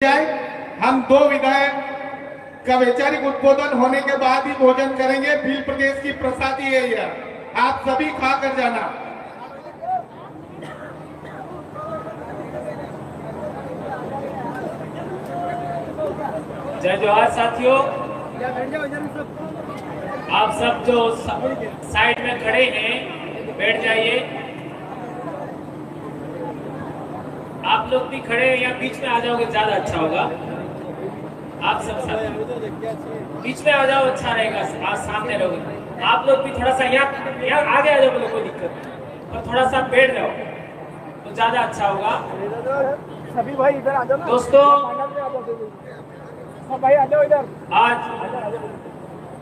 जाए। हम दो विधायक का वैचारिक उद्बोधन होने के बाद ही भोजन करेंगे। भील प्रदेश की प्रसादी है यह, आप सभी खा कर जाना। जय जोहार साथियों, आप सब जो साइड में खड़े हैं बैठ जाइए। आप लोग भी खड़े या बीच में आ जाओगे ज्यादा अच्छा होगा। आप सब साथ बीच में आ जाओ, अच्छा रहेगा। आज सामने रहोगे आप लोग भी, थोड़ा सा यहाँ आगे आ जाओ, बोलो कोई दिक्कत नहीं, और थोड़ा सा बैठ जाओ तो ज्यादा अच्छा होगा। सभी भाई इधर आ जाओ दोस्तों, भाई आ जाओ इधर। आज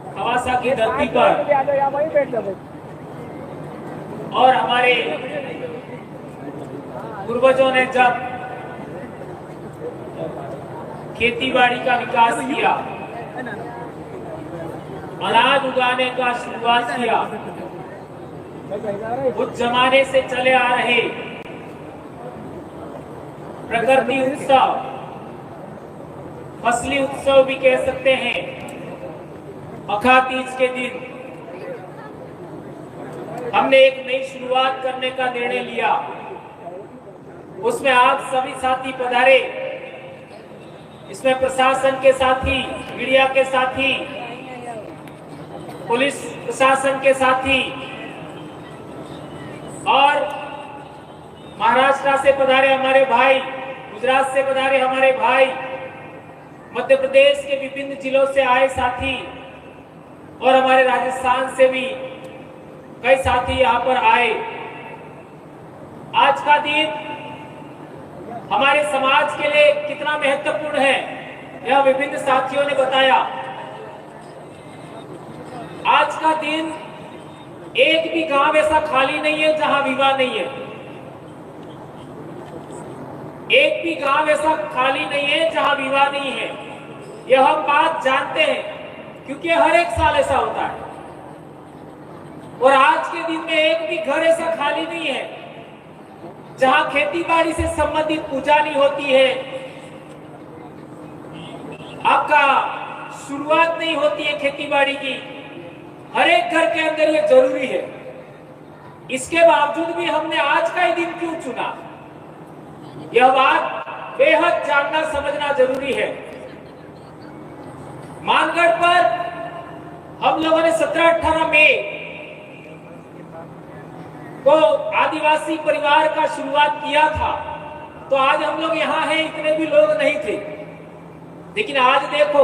खवासा की धरती पर और हमारे पूर्वजों ने जब खेतीबाड़ी का विकास किया, अनाज उगाने का शुरुआत किया, उस जमाने से चले आ रहे प्रकृति उत्सव, फसली उत्सव भी कह सकते हैं, अखा तीज के दिन हमने एक नई शुरुआत करने का निर्णय लिया। उसमें आप सभी साथी पधारे, इसमें प्रशासन के साथी, मीडिया के साथी, पुलिस प्रशासन के साथी और महाराष्ट्र से पधारे हमारे भाई, गुजरात से पधारे हमारे भाई, मध्य प्रदेश के विभिन्न जिलों से आए साथी और हमारे राजस्थान से भी कई साथी यहाँ पर आए। आज का दिन हमारे समाज के लिए कितना महत्वपूर्ण है, यह विभिन्न साथियों ने बताया। आज का दिन एक भी गांव ऐसा खाली नहीं है जहां विवाह नहीं है। एक भी गांव ऐसा खाली नहीं है जहां विवाह नहीं है। यह हम बात जानते हैं क्योंकि हर एक साल ऐसा होता है। और आज के दिन में एक भी घर ऐसा खाली नहीं है जहां खेती बाड़ी से संबंधित पूजा नहीं होती है, आपका शुरुआत नहीं होती है खेती बाड़ी की। हर एक घर के अंदर ये जरूरी है। इसके बावजूद भी हमने आज का ही दिन क्यों चुना, यह बात बेहद जानना समझना जरूरी है। मानगढ़ पर हम लोगों ने 17-18 मई को आदिवासी परिवार का शुरुआत किया था, तो आज हम लोग यहाँ हैं, इतने भी लोग नहीं थे। लेकिन आज देखो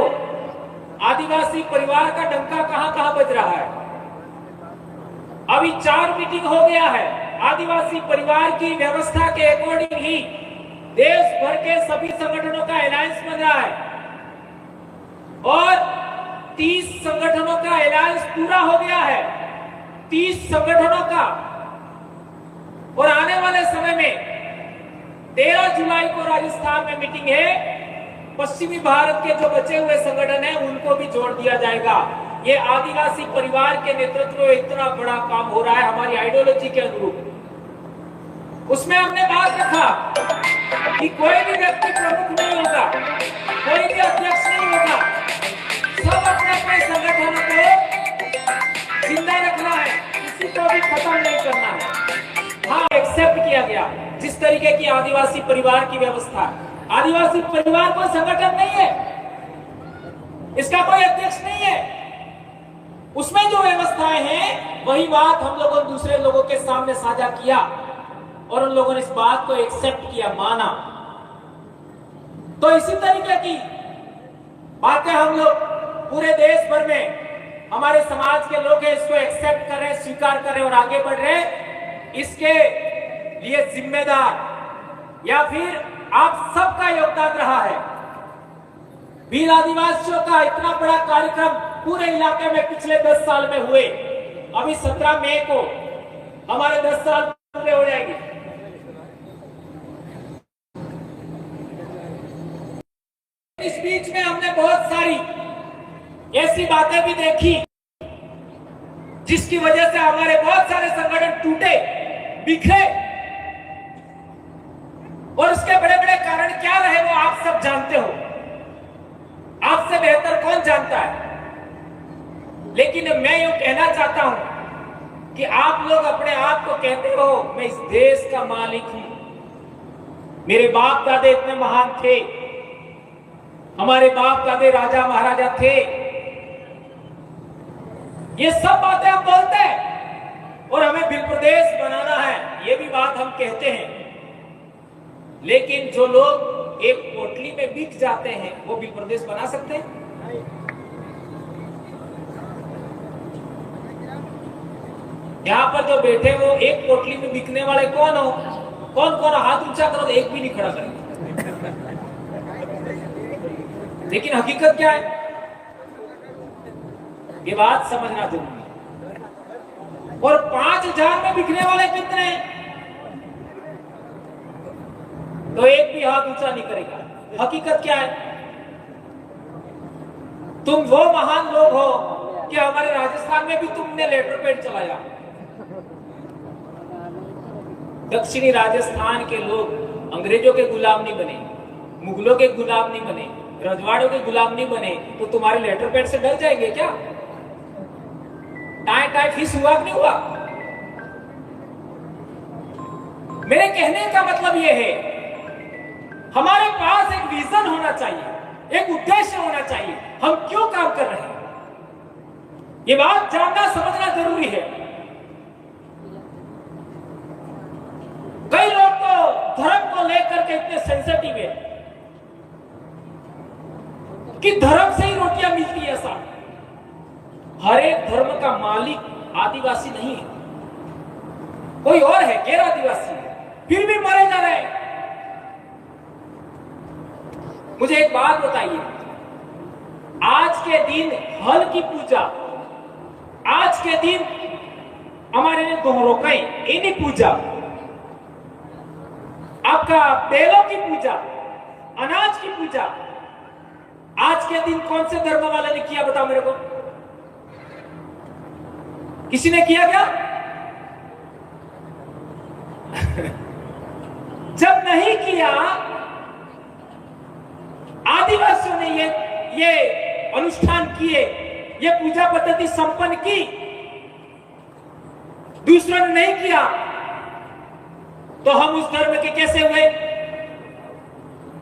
आदिवासी परिवार का डंका कहां कहां बज रहा है। अभी 4 मीटिंग हो गया है। आदिवासी परिवार की व्यवस्था के अकॉर्डिंग ही देश भर के सभी संगठनों का अलायंस बन रहा है और 30 संगठनों का अलायंस पूरा हो गया है। 30 संगठनों का। और आने वाले समय में 13 जुलाई को राजस्थान में मीटिंग है। पश्चिमी भारत के जो बचे हुए संगठन हैं उनको भी जोड़ दिया जाएगा। ये आदिवासी परिवार के नेतृत्व में इतना बड़ा काम हो रहा है हमारी आइडियोलॉजी के अनुरूप। उसमें हमने बात रखा कि कोई भी व्यक्ति प्रमुख नहीं होगा, कोई भी अध्यक्ष नहीं होगा, सब अपने अपने संगठनों को जिंदा रखना है, किसी को भी खत्म नहीं करना है। हाँ, एक्सेप्ट किया गया जिस तरीके की आदिवासी परिवार की व्यवस्था। आदिवासी परिवार कोई संगठन नहीं है, इसका कोई अध्यक्ष नहीं है। उसमें जो व्यवस्थाएं हैं वही बात हम लोगों ने दूसरे लोगों के सामने साझा किया और उन लोगों ने इस बात को एक्सेप्ट किया, माना। तो इसी तरीके की बातें हम लोग पूरे देश भर में हमारे समाज के लोग हैं, इसको एक्सेप्ट कर रहे हैं, स्वीकार कर रहे हैं और आगे बढ़ रहे हैं। इसके लिए जिम्मेदार या फिर आप सबका योगदान रहा है। भील आदिवासियों का इतना बड़ा कार्यक्रम पूरे इलाके में पिछले 10 साल में हुए। अभी 17 मई को हमारे 10 साल पूरे हो जाएंगे। इस बीच में हमने बहुत सारी ऐसी बातें भी देखी जिसकी वजह से हमारे बहुत सारे संगठन टूटे, बिखरे। और उसके बड़े बड़े कारण क्या रहे वो आप सब जानते हो, आपसे बेहतर कौन जानता है। लेकिन मैं यूं कहना चाहता हूं कि आप लोग अपने आप को कहते हो मैं इस देश का मालिक हूं, मेरे बाप दादे इतने महान थे, हमारे बाप दादे राजा महाराजा थे, ये सब बातें हम बोलते हैं और हमें बिल प्रदेश बनाना है, ये भी बात हम कहते हैं। लेकिन जो लोग एक पोटली में बिक जाते हैं वो बिल प्रदेश बना सकते हैं? यहां पर जो बैठे वो एक पोटली में बिकने वाले कौन हो? कौन कौन हाथ ऊंचा करो, एक भी नहीं खड़ा करेंगे। लेकिन हकीकत क्या है, ये बात समझना जरूरी है। और 5,000 में बिकने वाले कितने हैं? तो एक भी हाथ ऊंचा नहीं करेगा। हकीकत क्या है? तुम वो महान लोग हो कि हमारे राजस्थान में भी तुमने लेटर पेड चलाया। दक्षिणी राजस्थान के लोग अंग्रेजों के गुलाम नहीं बने, मुगलों के गुलाम नहीं बने, रजवाड़ों के गुलाम नहीं बने, तो तुम्हारे लेटर पेड से डर जाएंगे क्या? टाई टाई फीस हुआ कि नहीं हुआ? मेरे कहने का मतलब यह है, हमारे पास एक विजन होना चाहिए, एक उद्देश्य होना चाहिए, हम क्यों काम कर रहे हैं, ये बात जानना समझना जरूरी है। कई लोग तो धर्म को लेकर के इतने सेंसिटिव है कि धर्म से ही रोटियां मिलती है। ऐसा हर एक धर्म का मालिक आदिवासी नहीं है, कोई और है, गैर आदिवासी है, फिर भी मारे जा रहे हैं। मुझे एक बात बताइए, आज के दिन हल की पूजा, आज के दिन हमारे लिए दोहरोकई इन्हीं पूजा, आपका बैलों की पूजा, अनाज की पूजा, आज के दिन कौन से धर्म वाले ने किया बताओ मेरे को? किसी ने किया क्या? जब नहीं किया, आदिवासियों ने ये अनुष्ठान किए, ये पूजा पद्धति संपन्न की, दूसरों ने नहीं किया, तो हम उस धर्म के कैसे हुए?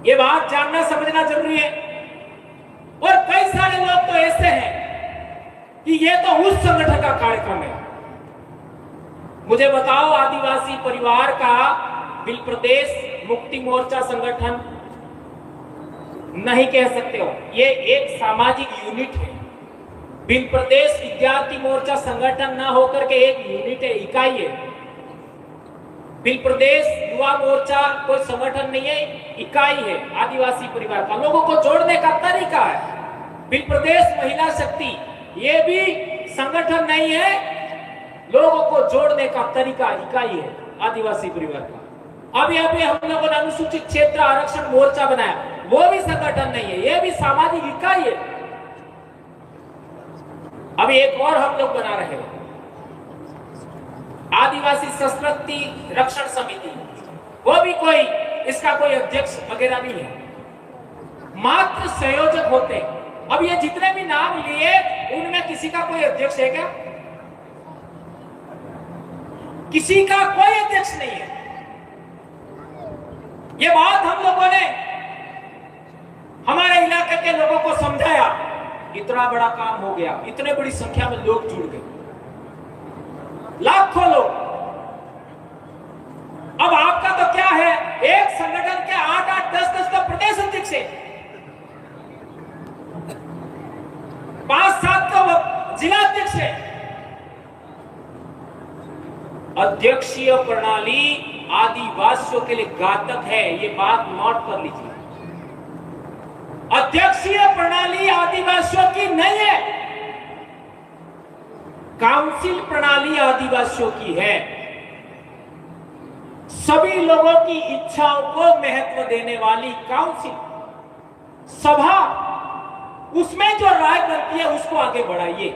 ये बात जानना समझना जरूरी है। और कई सारे लोग तो ऐसे हैं कि ये तो उस संगठन का कार्यक्रम है। मुझे बताओ, आदिवासी परिवार का बिल प्रदेश मुक्ति मोर्चा संगठन नहीं कह सकते हो, ये एक सामाजिक यूनिट है। बिल प्रदेश विद्यार्थी मोर्चा संगठन ना होकर के एक यूनिट है, इकाई है। बिल प्रदेश युवा मोर्चा कोई संगठन नहीं है, इकाई है आदिवासी परिवार का, लोगों को जोड़ने का तरीका है। बिल प्रदेश महिला शक्ति ये भी संगठन नहीं है, लोगों को जोड़ने का तरीका, इकाई है आदिवासी परिवार का। अब यहाँ पे हम लोगों ने अनुसूचित क्षेत्र आरक्षण मोर्चा बनाया, वो भी संगठन नहीं है, ये भी सामाजिक इकाई है। अभी एक और हम लोग बना रहे हैं, आदिवासी संस्कृति रक्षण समिति, वो भी कोई इसका कोई अध्यक्ष वगैरह नहीं है, मात्र संयोजक होते हैं। अब ये जितने भी नाम लिए, उनमें किसी का कोई अध्यक्ष है क्या? किसी का कोई अध्यक्ष नहीं है। ये बात हम लोगों ने हमारे इलाके के लोगों को समझाया, इतना बड़ा काम हो गया, इतने बड़ी संख्या में लोग जुड़ गए, लाखों लोग। अब आपका तो क्या है, एक संगठन के 8-8, 10-10 तो प्रदेश अध्यक्ष है, 5-7 तो जिला अध्यक्ष है। अध्यक्षीय प्रणाली आदिवासियों के लिए घातक है, ये बात नोट कर लीजिए। अध्यक्षीय प्रणाली आदिवासियों की नहीं है, काउंसिल प्रणाली आदिवासियों की है। सभी लोगों की इच्छाओं को महत्व देने वाली काउंसिल, सभा, उसमें जो राय बनती है उसको आगे बढ़ाइए।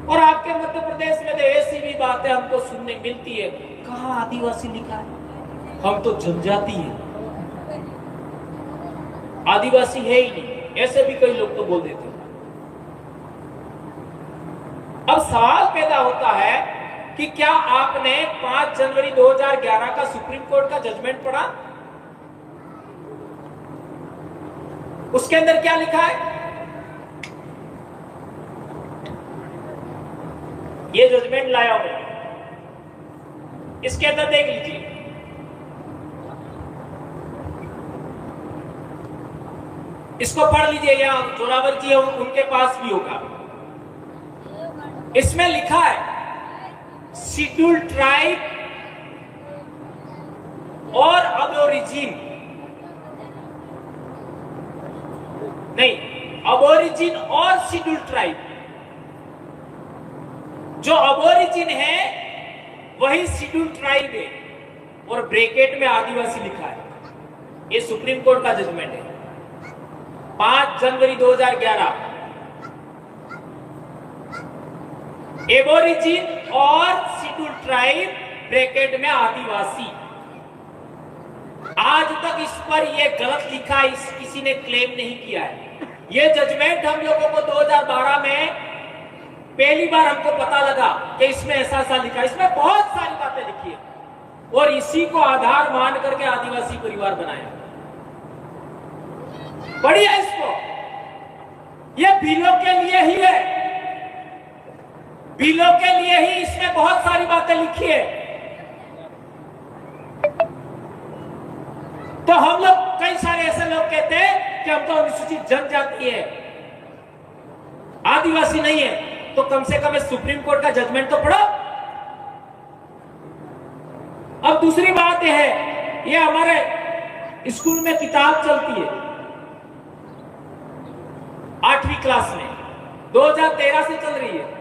और आपके मध्य प्रदेश में तो ऐसी भी बातें हमको सुनने मिलती है, कहां आदिवासी लिखा है, हम तो जनजाति हैं, आदिवासी है ही नहीं, ऐसे भी कई लोग तो बोल देते हैं। अब सवाल पैदा होता है कि क्या आपने 5 जनवरी 2011 का सुप्रीम कोर्ट का जजमेंट पढ़ा? उसके अंदर क्या लिखा है? ये जजमेंट लाया हूं, इसके अंदर देख लीजिए। इसको पढ़ लीजिए, या जोरावर जी उनके पास भी होगा। इसमें लिखा है शेड्यूल्ड ट्राइब और अबोरिजिन, नहीं, अबोरिजिन और शेड्यूल्ड ट्राइब। जो अबोरिजिन है वही शेड्यूल्ड ट्राइब है, और ब्रैकेट में आदिवासी लिखा है। ये सुप्रीम कोर्ट का जजमेंट है, 5 जनवरी 2011। एबोरिजिन और शेड्यूल्ड ट्राइब ब्रैकेट में आदिवासी। आज तक इस पर यह गलत लिखा, किसी ने क्लेम नहीं किया है। यह जजमेंट हम लोगों को 2012 में पहली बार हमको पता लगा कि इसमें ऐसा ऐसा लिखा। इसमें बहुत सारी बातें लिखी है, और इसी को आधार मान करके आदिवासी परिवार बनाया। बढ़िया, इसको यह बिलों के लिए ही है, बिलों के लिए ही इसमें बहुत सारी बातें लिखी है। तो हम लोग, कई सारे ऐसे लोग कहते हैं कि हम तो अनुसूचित जनजाति है, आदिवासी नहीं है, तो कम से कम सुप्रीम कोर्ट का जजमेंट तो पढ़ो। अब दूसरी बात यह है, ये हमारे स्कूल में किताब चलती है 8वीं क्लास में, 2013 से चल रही है।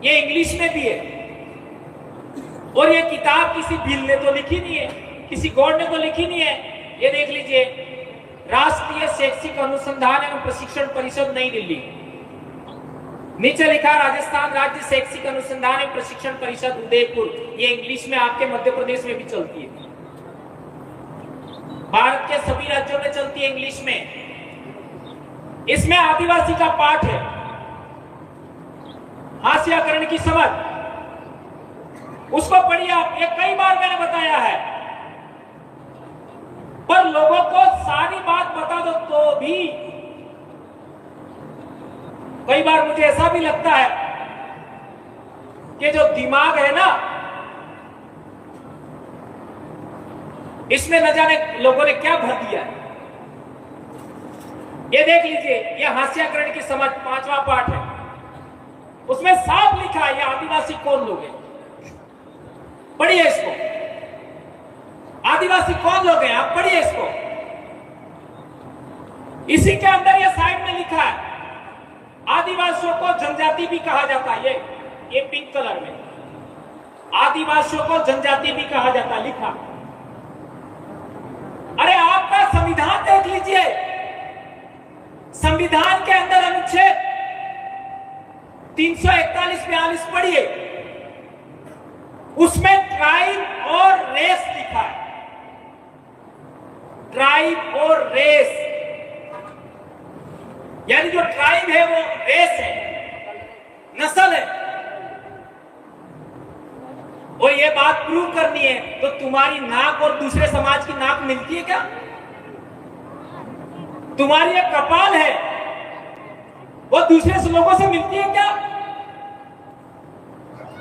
ये इंग्लिश में भी है, और ये किताब किसी बिल ने तो लिखी नहीं है, किसी गॉड ने तो लिखी नहीं है। ये देख लीजिए, राष्ट्रीय शैक्षिक अनुसंधान एवं प्रशिक्षण परिषद नई दिल्ली, नीचे लिखा राजस्थान राज्य शैक्षिक अनुसंधान एवं प्रशिक्षण परिषद उदयपुर। ये इंग्लिश में आपके मध्य प्रदेश में भी चलती है, भारत के सभी राज्यों में चलती है इंग्लिश में। इसमें आदिवासी का पाठ है, हास्याकरण की समझ, उसको पढ़िए आप। ये कई बार मैंने बताया है, पर लोगों को सारी बात बता दो तो भी कई बार मुझे ऐसा भी लगता है कि जो दिमाग है ना, इसमें न जाने लोगों ने क्या भर दिया है। ये देख लीजिए, ये हास्याकरण की समझ 5वां पाठ है, उसमें साफ लिखा है ये आदिवासी कौन लोग हैं। पढ़िए इसको, आदिवासी कौन लोग हैं, आप पढ़िए इसको। इसी के अंदर ये साइड में लिखा है, आदिवासियों को जनजाति भी कहा जाता है। ये पिंक कलर में, आदिवासियों को जनजाति भी कहा जाता है, लिखा। अरे आपका संविधान देख लीजिए, संविधान के अंदर अनुच्छेद 341-42 पढ़िए, उसमें ट्राइब और रेस लिखा है। ट्राइब और रेस, यानी जो ट्राइब है वो रेस है, नस्ल है। और ये बात प्रूव करनी है तो तुम्हारी नाक और दूसरे समाज की नाक मिलती है क्या? तुम्हारी एक कपाल है, वो दूसरे लोगों से मिलती है क्या?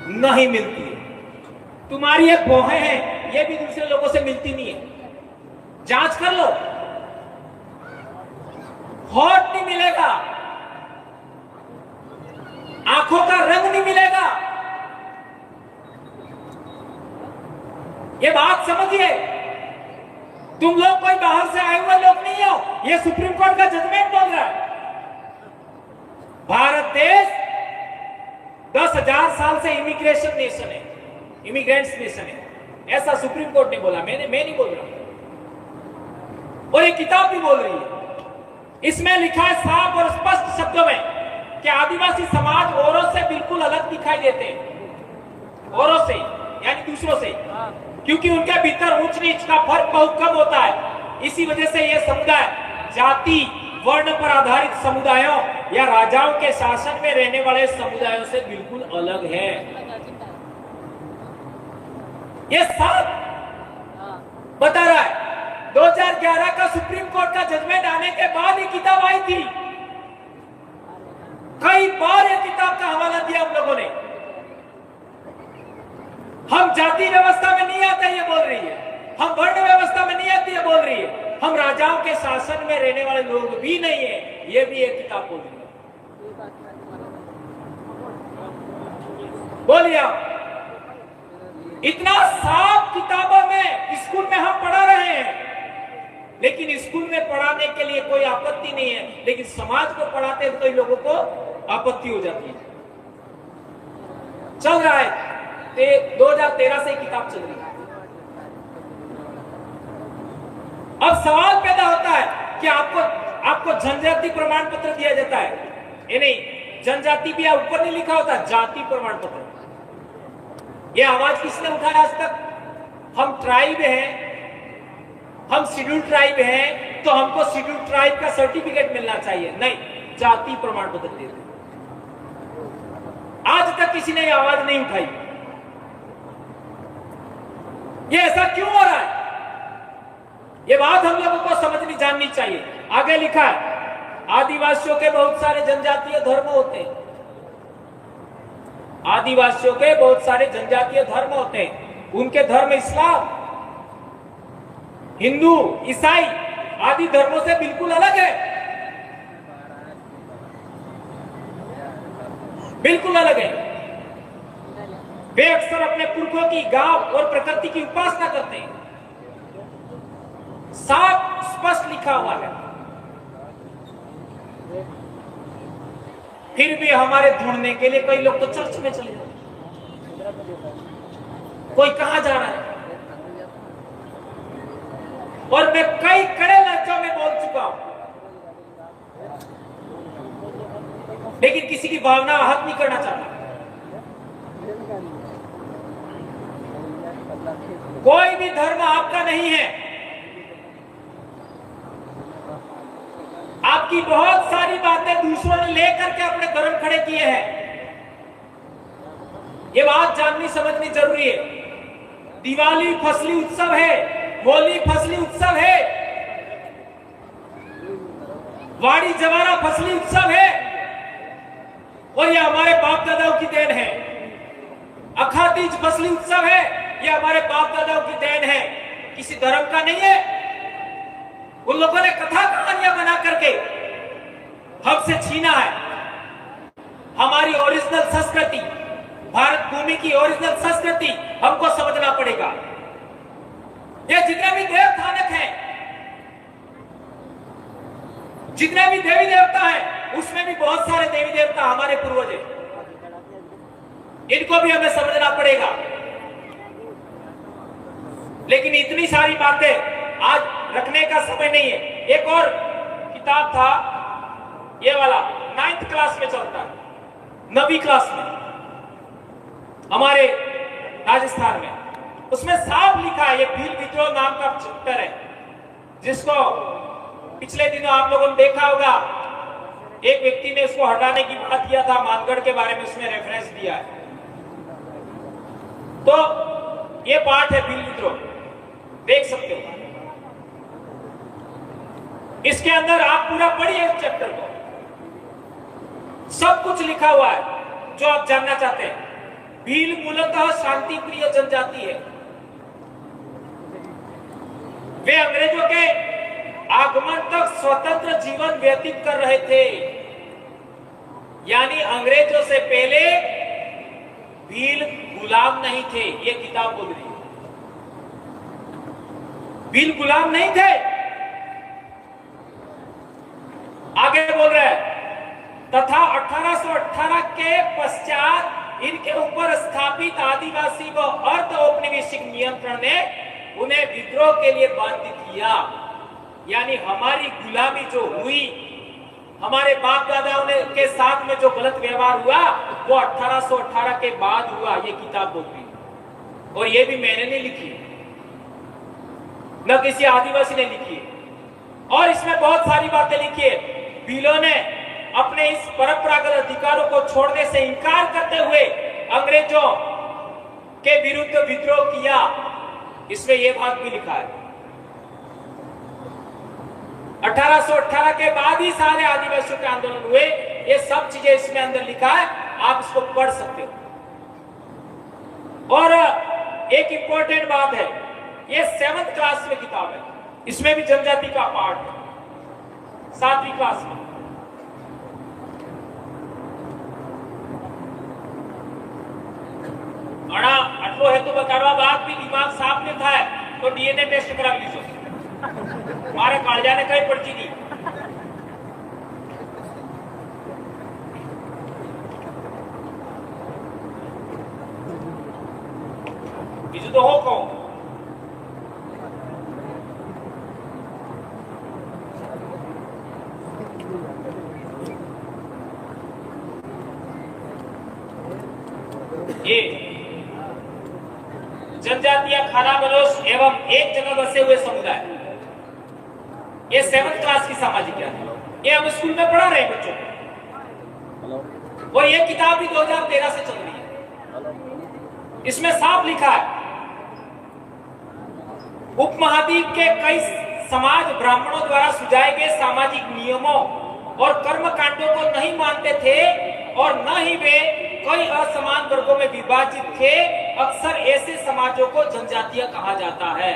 नहीं मिलती है। तुम्हारी एक भौहें हैं, ये भी दूसरे लोगों से मिलती नहीं है। जांच कर लो, होठ नहीं मिलेगा, आंखों का रंग नहीं मिलेगा। ये बात समझिए, तुम लोग कोई बाहर से आए हुए लोग नहीं हो, ये सुप्रीम कोर्ट का जजमेंट बोल रहा है। भारत देश 10,000 साल से इमिग्रेशन नेशन है, इमिग्रेंट्स नेशन है, ऐसा सुप्रीम कोर्ट ने बोला, मैं नहीं बोल रहा। और ये किताब भी बोल रही है। इसमें लिखा है साफ और स्पष्ट शब्दों में कि आदिवासी समाज औरों से बिल्कुल अलग दिखाई देते हैं, औरों से यानी दूसरों से। क्योंकि उनके भीतर ऊंच नीच का फर्क बहुत कम होता है। इसी वजह से यह समुदाय जाति वर्ण पर आधारित समुदायों या राजाओं के शासन में रहने वाले समुदायों से बिल्कुल अलग है। यह साफ बता रहा है। 2011 का सुप्रीम कोर्ट का जजमेंट आने के बाद ये किताब आई थी। कई बार ये किताब का हवाला दिया हम लोगों ने। हम जाति व्यवस्था में नहीं आते ये बोल रही है, हम वर्ण व्यवस्था में नहीं आते ये बोल रही है, हम राजाओं के शासन में रहने वाले लोग भी नहीं है, ये भी एक किताब बोल रही है। बोलिए आप, इतना साफ किताबों में स्कूल में हम पढ़ा रहे हैं, लेकिन स्कूल में पढ़ाने के लिए कोई आपत्ति नहीं है, लेकिन समाज को पढ़ाते हैं तो कई लोगों को आपत्ति हो जाती है। चल रहा है 2013 से किताब चल रही है। अब सवाल पैदा होता है कि आपको जनजाति प्रमाण पत्र दिया जाता है, ये नहीं, जनजाति भी ऊपर नहीं लिखा होता, जाति प्रमाण पत्र। ये आवाज किसने उठाया आज तक? हम ट्राइब हैं, हम शेड्यूल ट्राइब हैं, तो हमको शेड्यूल ट्राइब का सर्टिफिकेट मिलना चाहिए। नहीं, जाति प्रमाण पत्र दे दो। आज तक किसी ने आवाज नहीं उठाई। ये ऐसा क्यों हो रहा है? ये बात हम लोगों को समझनी जाननी चाहिए। आगे लिखा है, आदिवासियों के बहुत सारे जनजातीय धर्म होते हैं। आदिवासियों के बहुत सारे जनजातीय धर्म होते हैं। उनके धर्म इस्लाम, हिंदू, ईसाई आदि धर्मों से बिल्कुल अलग है, बिल्कुल अलग है। वे अक्सर अपने पुरखों की, गांव और प्रकृति की उपासना करते हैं। साफ स्पष्ट लिखा हुआ है। फिर भी हमारे ढूंढने के लिए कई लोग तो चर्च में चले जाते हैं, कोई कहां जा रहा है। और मैं कई कड़े लफ्जों में बोल चुका हूं, लेकिन किसी की भावना आहत नहीं करना चाहता। कोई भी धर्म आपका नहीं है। आपकी बहुत सारी बातें दूसरों ने लेकर के अपने धर्म खड़े किए हैं। ये बात जाननी समझनी जरूरी है। दिवाली फसली उत्सव है, होली फसली उत्सव है, वाड़ी जवारा फसली उत्सव है, और ये हमारे बाप दादाओं की देन है। अखातीज फसली उत्सव है, ये हमारे बाप दादाओं की देन है, किसी धर्म का नहीं है। उन लोगों ने कथा कहानियां बना करके हमसे छीना है। हमारी ओरिजिनल संस्कृति, भारत भूमि की ओरिजिनल संस्कृति हमको समझना पड़ेगा। ये जितने भी देव स्थानक हैं, जितने भी देवी देवता हैं, उसमें भी बहुत सारे देवी देवता हमारे पूर्वज हैं। इनको भी हमें समझना पड़ेगा। लेकिन इतनी सारी बातें आज रखने का समय नहीं है। एक और किताब था, ये वाला 9th क्लास में चलता है, 9वीं क्लास में हमारे राजस्थान में। उसमें साफ लिखा है, ये भील विद्रोह नाम का चैप्टर है, जिसको पिछले दिनों आप लोगों ने देखा होगा। एक व्यक्ति ने इसको हटाने की बात किया था, मानगढ़ के बारे में उसने रेफरेंस दिया है। तो ये पार्ट है भील विद्रोह, देख सकते हो। इसके अंदर आप पूरा पढ़िए इस चैप्टर को, सब कुछ लिखा हुआ है जो आप जानना चाहते हैं। भील मूलतः शांति प्रिय जनजाति है। वे अंग्रेजों के आगमन तक स्वतंत्र जीवन व्यतीत कर रहे थे, यानी अंग्रेजों से पहले भील गुलाम नहीं थे। ये किताब बोल रही है, भील गुलाम नहीं थे। आगे बोल रहे हैं, तथा 1818 के पश्चात इनके ऊपर स्थापित आदिवासी व अर्ध औपनिवेशिक नियंत्रण ने उन्हें विद्रोह के लिए बाध्य किया। यानी हमारी गुलामी जो हुई, हमारे बाप दादाओं ने के साथ में जो गलत व्यवहार हुआ, वो 1818 के बाद हुआ। ये किताब बोलती है, और ये भी मैंने नहीं लिखी, न किसी आदिवासी ने लिखी है। और इसमें बहुत सारी बातें लिखी है। भीलों ने अपने इस परंपरागत अधिकारों को छोड़ने से इनकार करते हुए अंग्रेजों के विरुद्ध विद्रोह किया। इसमें यह बात भी लिखा है। 1818 के बाद ही सारे आदिवासियों के आंदोलन हुए। ये सब चीजें इसमें अंदर लिखा है, आप इसको पढ़ सकते हो। और एक इंपॉर्टेंट बात है, ये 7th क्लास में किताब है, इसमें भी जनजाति का पार्ट है, 7वीं क्लास में। आटलो है तो बतावा बात भी दिमाग साफ नहीं था तो डीएनए टेस्ट करा लीजिए। मारे कालजा ने कहीं पड़ती नहीं। બીજું તો હું કહું ये जनजातीय खाना बलोच एवं एक जगह बसे हुए समुदाय, ये 7th क्लास की सामाजिक ज्ञान है। ये हम स्कूल में पढ़ा रहे हैं बच्चों को। और ये किताब भी 2013 से चल रही है। इसमें साफ लिखा है, उपमहाद्वीप के कई समाज ब्राह्मणों द्वारा सुझाए गए सामाजिक नियमों और कर्मकांडों को नहीं मानते थे और न ही वे कई असमान वर्गों में विभाजित थे। अक्सर ऐसे समाजों को जनजातीय कहा जाता है।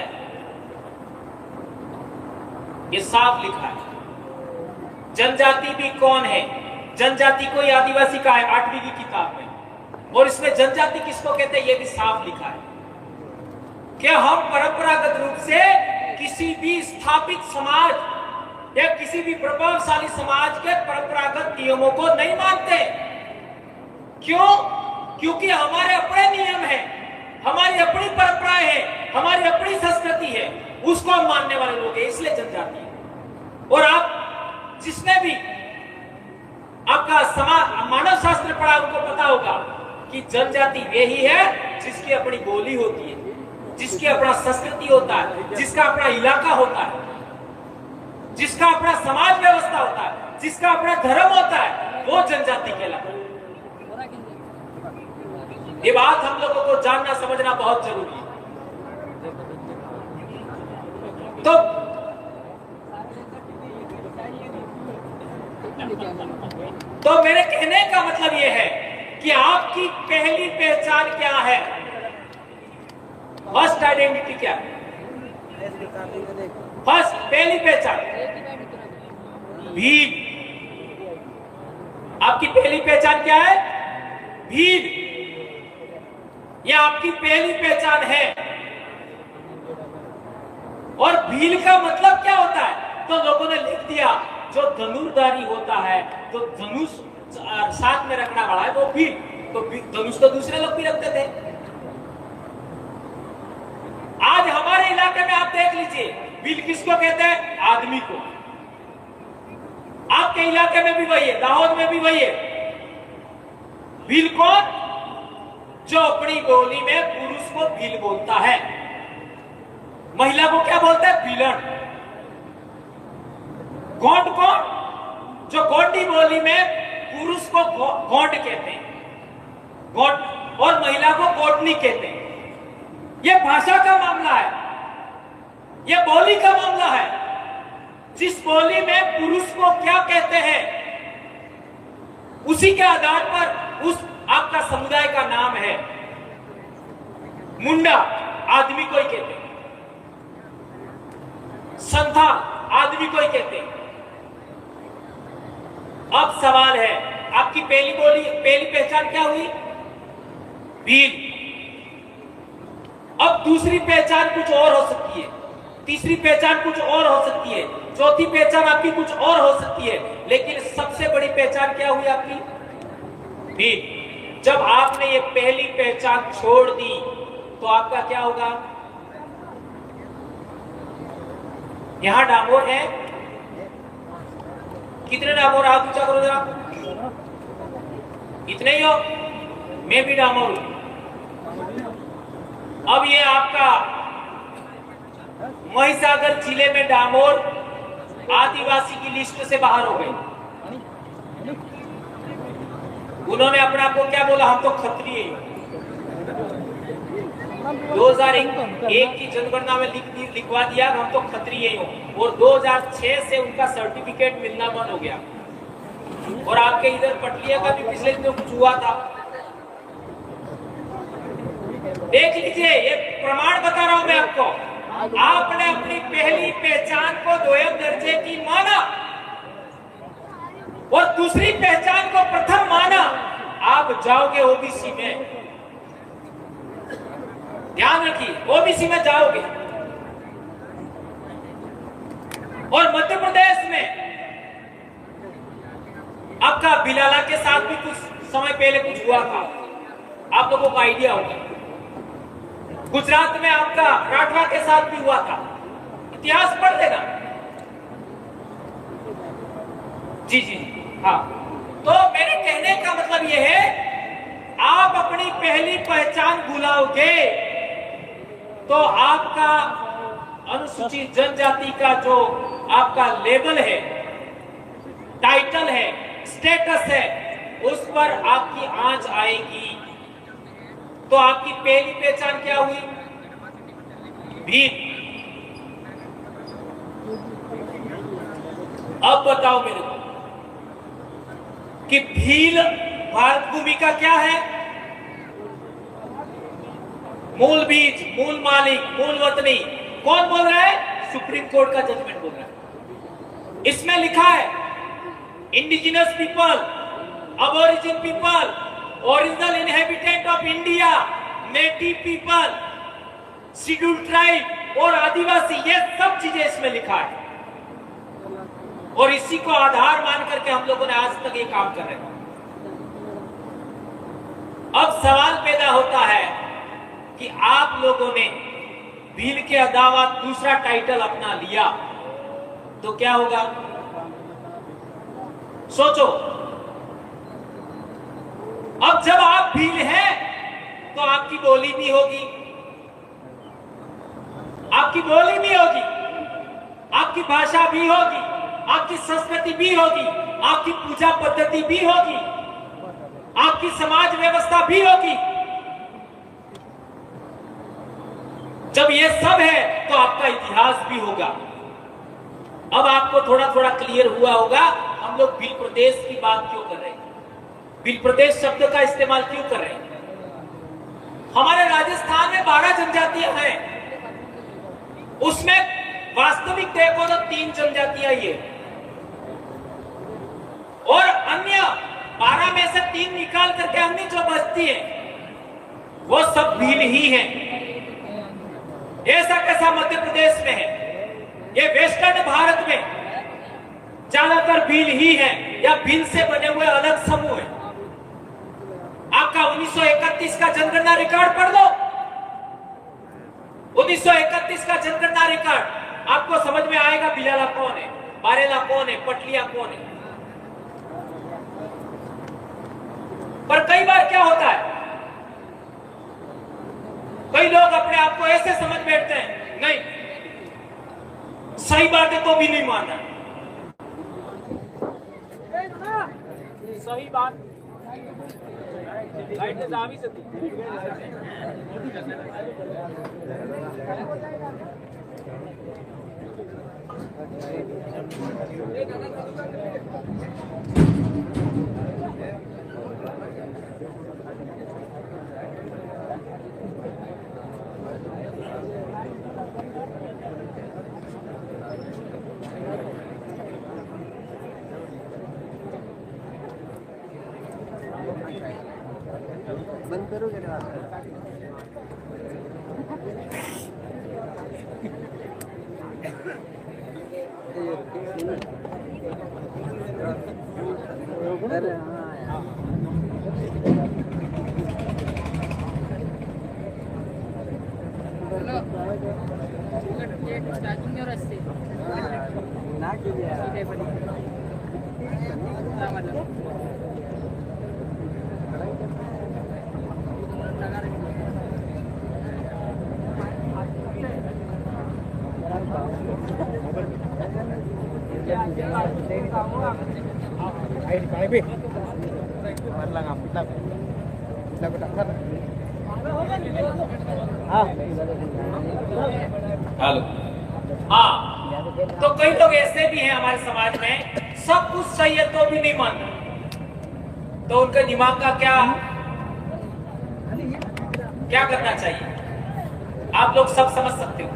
ये साफ लिखा है। जनजाति भी कौन है? जनजाति को आदिवासी का है 8वीं की किताब में। और इसमें जनजाति किसको कहते हैं ये भी साफ लिखा है कि हम परंपरागत रूप से किसी भी स्थापित समाज या किसी भी प्रभावशाली समाज के परंपरागत नियमों को नहीं मानते। क्यों? क्योंकि हमारे अपने नियम हैं, हमारी अपनी परंपराएं हैं, हमारी अपनी संस्कृति है, उसको हम मानने वाले लोग हैं, इसलिए जनजाति है। और आप जिसने भी आपका समाज मानव शास्त्र पढ़ा उनको पता होगा कि जनजाति वही है जिसकी अपनी बोली होती है, जिसकी अपना संस्कृति होता है, जिसका अपना इलाका होता है, जिसका अपना समाज व्यवस्था होता है, जिसका अपना धर्म होता है, वो जनजाति कहलाता है। ये बात हम लोगों को जानना समझना बहुत जरूरी है। तो मेरे कहने का मतलब यह है कि आपकी पहली पहचान क्या है? फर्स्ट आइडेंटिटी क्या है? फर्स्ट पहली पहचान भील। आपकी पहली पहचान क्या है? भील। यह आपकी पहली पहचान है। और भील का मतलब क्या होता है? तो लोगों ने लिख दिया जो धनुर्धारी होता है, तो धनुष साथ में रखना वाला है वो भील। तो धनुष तो दूसरे लोग भी रखते थे। आज हमारे इलाके में आप देख लीजिए भील किसको कहते हैं? आदमी को। आपके इलाके में भी वही है, दाहोद में भी वही है। भील कौन? जो अपनी बोली में पुरुष को भील बोलता है, महिला को क्या बोलता है? भीलन। गौंड कौन? जो गौंडी बोली में पुरुष को गौंड कहते हैं, गौंड, और महिला को गौंडनी कहते हैं। यह भाषा का मामला है, यह बोली का मामला है। जिस बोली में पुरुष को क्या कहते हैं उसी के आधार पर उस आपका समुदाय का नाम है। मुंडा आदमी को ही कहते हैं, संथा आदमी को ही कहते हैं। अब सवाल है, आपकी पहली बोली पहली पहचान क्या हुई? भील। अब दूसरी पहचान कुछ और हो सकती है, तीसरी पहचान कुछ और हो सकती है, चौथी पहचान आपकी कुछ और हो सकती है, लेकिन सबसे बड़ी पहचान क्या हुई आपकी? भील। जब आपने ये पहली पहचान छोड़ दी तो आपका क्या होगा? यहां डामोर है, कितने डामोर? आप पूछा करो जरा। इतने ही हो? मैं भी डामोर हूं। अब ये आपका महिसागर जिले में डामोर आदिवासी की लिस्ट से बाहर हो गए। उन्होंने अपने आप को क्या बोला, हम तो खत्रिय हैं। 2001 की जनगणना में लिखवा दिया हम तो खत्रिय हो, और 2006 से उनका सर्टिफिकेट मिलना बंद हो गया। और आपके इधर पटलिया का भी पिछले दिनों कुछ हुआ था, देख लीजिए, ये प्रमाण बता रहा हूं मैं आपको। आपने अपनी पहली पहचान को दोयम दर्जे की माना और दूसरी पहचान को प्रथम माना, आप जाओगे ओबीसी में। ध्यान रखिए, ओबीसी में जाओगे। और मध्य प्रदेश में आपका बिलाला के साथ भी कुछ समय पहले कुछ हुआ था, आप लोगों को आइडिया होगा। गुजरात में आपका राठवा के साथ भी हुआ था, इतिहास पढ़ लेना। जी जी हाँ, तो मेरे कहने का मतलब यह है, आप अपनी पहली पहचान भुलाओगे तो आपका अनुसूचित जनजाति का जो आपका लेबल है, टाइटल है, स्टेटस है, उस पर आपकी आंच आएगी। तो आपकी पहली पहचान क्या हुई? भील। अब बताओ मेरे को कि भील भारत भूमि का क्या है? मूल बीज, मूल मालिक, मूल वतनी। कौन बोल रहा है? सुप्रीम कोर्ट का जजमेंट बोल रहा है। इसमें लिखा है indigenous people, aboriginal people, original inhabitant of India, native people, scheduled tribe और आदिवासी, ये सब चीजें इसमें लिखा है। और इसी को आधार मान करके हम लोगों ने आज तक ये काम कर रहे हैं। अब सवाल पैदा होता है कि आप लोगों ने भील के अलावा दूसरा टाइटल अपना लिया तो क्या होगा? सोचो। अब जब आप भील हैं तो आपकी बोली भी होगी, आपकी बोली भी होगी, आपकी भाषा भी होगी, आपकी संस्कृति भी होगी, आपकी पूजा पद्धति भी होगी, आपकी समाज व्यवस्था भी होगी। जब ये सब है तो आपका इतिहास भी होगा। अब आपको थोड़ा थोड़ा क्लियर हुआ होगा हम लोग भील प्रदेश की बात क्यों कर रहे हैं, भील प्रदेश शब्द का इस्तेमाल क्यों कर रहे हैं। हमारे राजस्थान में 12 जनजातियां हैं, उसमें वास्तविक देखो तो 3 जनजातियां ही है, और अन्य 12 में से 3 निकाल करके अन्य जो बचती है वो सब भील ही है। ऐसा कैसा मध्य प्रदेश में है? ये वेस्टर्न भारत में ज्यादातर भील ही है या भील से बने हुए अलग समूह है। आपका 1931 का जनगणना रिकॉर्ड पढ़ लो, 1931 का जनगणना रिकॉर्ड, आपको समझ में आएगा बिलाला कौन है, बारेला कौन है, पटलिया कौन है। पर कई बार क्या होता है, कई लोग अपने आप को ऐसे समझ बैठते हैं, नहीं सही बात है तो भी नहीं मानना। सही बात बंद करोगे ना? अरे हाँ ना हेलो। हाँ, तो कई लोग ऐसे भी हैं हमारे समाज में, सब कुछ सही है तो भी नहीं मानते। तो उनके दिमाग का क्या करना चाहिए, आप लोग सब समझ सकते हो।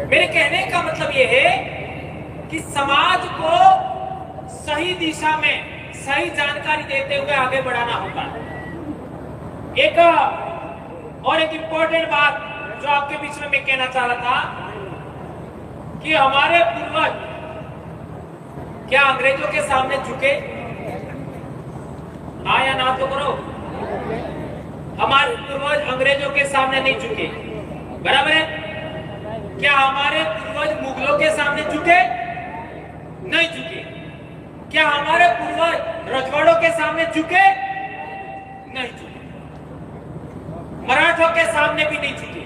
मेरे कहने का मतलब यह है कि समाज को सही दिशा में सही जानकारी देते हुए आगे बढ़ाना होगा। एक इंपॉर्टेंट बात जो आपके बीच में मैं कहना चाह रहा था कि हमारे पूर्वज क्या अंग्रेजों के सामने झुके? हाँ या ना तो करो। हमारे पूर्वज अंग्रेजों के सामने नहीं झुके, बराबर है? क्या हमारे पूर्वज मुगलों के सामने झुके? नहीं झुके। क्या हमारे पूर्वज रजवाड़ों के सामने झुके? नहीं झुके। मराठों के सामने भी नहीं झुके।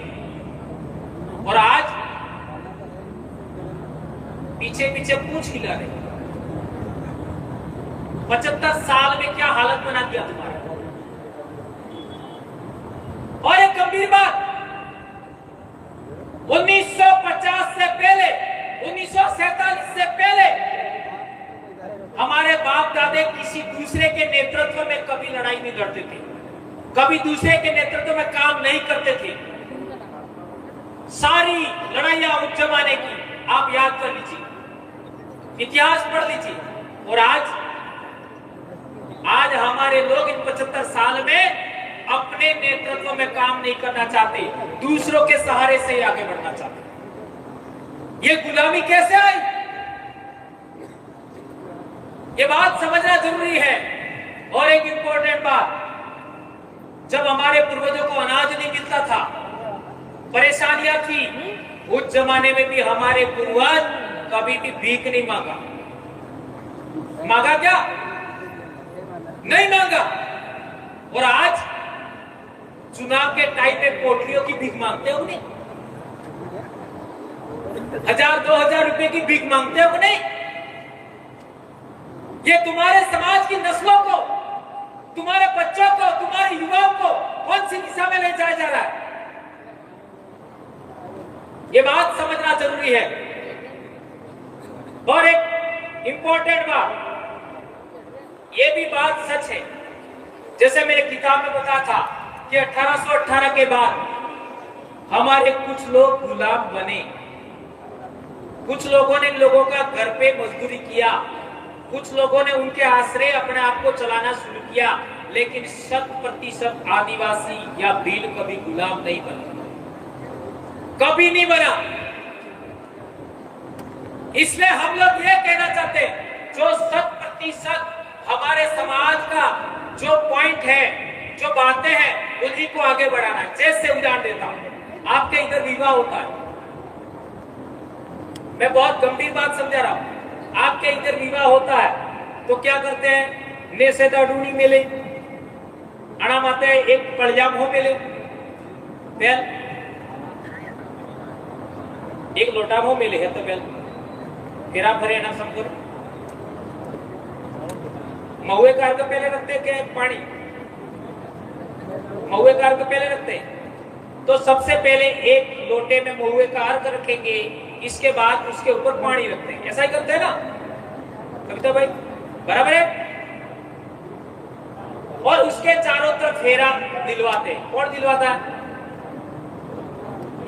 और आज पीछे पीछे पूछ हिला रहे। 75 साल में क्या हालत बना दिया तुम्हारा। और एक गंभीर बात, 1950 से पहले, 1947 से पहले हमारे बाप दादे किसी दूसरे के नेतृत्व में कभी लड़ाई नहीं लड़ते थे, कभी दूसरे के नेतृत्व में काम नहीं करते थे। सारी लड़ाइयां उस जमाने की आप याद कर लीजिए, इतिहास पढ़ लीजिए। और आज हमारे लोग इन 75 साल में अपने नेतृत्व में काम नहीं करना चाहते, दूसरों के सहारे से आगे बढ़ना चाहते। ये गुलामी कैसे आई, ये बात समझना जरूरी है। और एक इंपॉर्टेंट बात, जब हमारे पूर्वजों को अनाज नहीं मिलता था, परेशानियां थी, उस जमाने में भी हमारे पूर्वज कभी भी भीख नहीं मांगा। मांगा क्या? नहीं मांगा। और आज चुनाव के टाइम में पोटलियों की भीख मांगते हो नहीं, 1000-2000 रुपए की भीख मांगते हो नहीं। ये तुम्हारे समाज की नस्लों को, तुम्हारे बच्चों को, तुम्हारे युवाओं को कौन सी दिशा में ले जाया जा रहा है, ये बात समझना जरूरी है। और एक इंपॉर्टेंट बात, ये भी बात सच है, जैसे मेरे किताब में बताया था कि 1818 के बाद हमारे कुछ लोग गुलाम बने, कुछ लोगों ने लोगों का घर पे मजदूरी किया, कुछ लोगों ने उनके आश्रय अपने आप को चलाना शुरू किया, लेकिन 100% आदिवासी या भील कभी गुलाम नहीं बना, कभी नहीं बना। इसलिए हम लोग ये कहना चाहते हैं, जो 100% हमारे समाज का जो पॉइंट है, जो बातें हैं, उन्हीं को आगे बढ़ाना है। जैसे उदाहरण देता हूं, आपके इधर विवाह होता है, मैं बहुत गंभीर बात समझा रहा हूं, आपके इधर विवाह होता है तो क्या करते हैं, नेसे दाडूनी मेले अणा माते एक पड़जाम हो मेले, बेल एक लोटा हो मेले है तो बेल फेरा फरे ना समझो। महुए कार का पहले रखते क्या पानी, महुए कार का पहले रखते तो सबसे पहले एक लोटे में महुए का अर्घ रखेंगे, इसके बाद उसके ऊपर पानी रखते हैं, ऐसा ही करते हैं ना कविता भाई, बराबर है? और उसके चारों तरफ फेरा दिलवाते हैं। कौन दिलवाता है?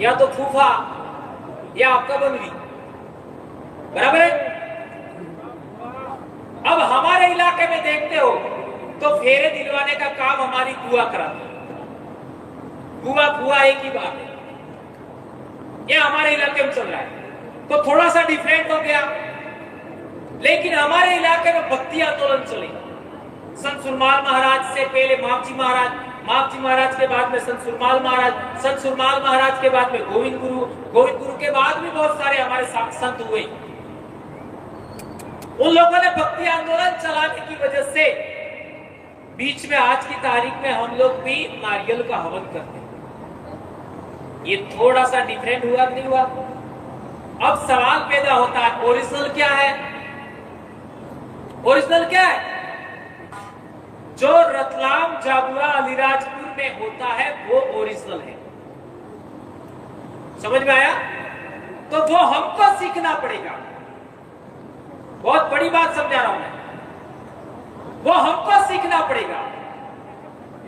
या तो फूफा या आपका बंधुई, बराबर है? अब हमारे इलाके में देखते हो तो फेरे दिलवाने का काम हमारी बुआ कराती है, बुआ फुआ एक ही बात है, ये हमारे इलाके में चल रहा है। तो थोड़ा सा डिफरेंट हो गया, लेकिन हमारे इलाके में भक्ति आंदोलन चले। संत सुरमाल महाराज से पहले मापजी महाराज, मापजी महाराज के बाद में संत सुरमाल महाराज, संत सुरमाल महाराज के बाद में गोविंद गुरु, गोविंद गुरु के बाद भी बहुत सारे हमारे संत हुए। उन लोगों ने भक्ति आंदोलन चलाने की वजह से बीच में आज की तारीख में हम लोग भी नारियल का हवन करते हैं। ये थोड़ा सा डिफरेंट हुआ नहीं हुआ? अब सवाल पैदा होता है, ओरिजिनल क्या है? ओरिजिनल क्या है? जो रतलाम, झाबुआ, अलीराजपुर में होता है वो ओरिजिनल है। समझ में आया? तो वो हमको सीखना पड़ेगा। बहुत बड़ी बात समझा रहा हूं मैं। वो हमको सीखना पड़ेगा,